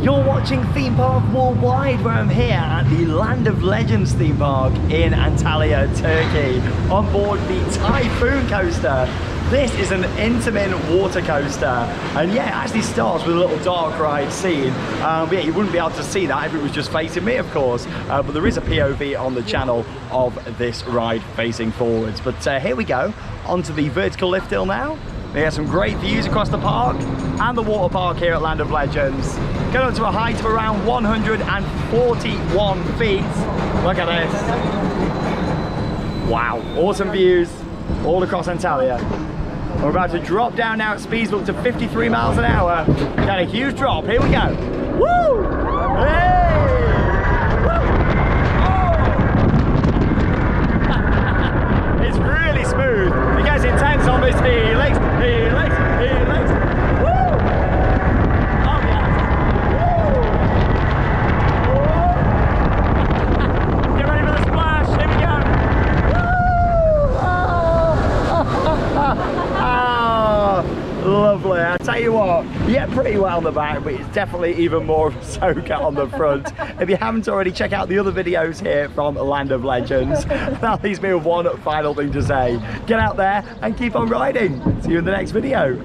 You're watching Theme Park Worldwide, where I'm here at the Land of Legends theme park in Antalya, Turkey, on board the Typhoon Coaster. This is an Intamin Water Coaster, and yeah, it actually starts with a little dark ride scene. But yeah, you wouldn't be able to see that if it was just facing me, of course. But there is a POV on the channel of this ride facing forwards. But here we go, onto the vertical lift hill now. We have some great views across the park and the water park here at Land of Legends. Going up to a height of around 141 feet. Look at this. Wow, awesome views all across Antalya. We're about to drop down now at speeds up to 53 miles an hour. Got a huge drop, here we go. Woo! Hey! Woo! Oh! It's really smooth. It gets intense on this helix. Helix, helix. Woo! Oh yeah. Woo! Get ready for the splash, here we go. Oh, lovely. I tell you what, yeah, pretty well on the back, but it's definitely even more of a soaker on the front. If you haven't already, check out the other videos here from Land of Legends. That leaves me with one final thing to say. Get out there and keep on riding. See you in the next video.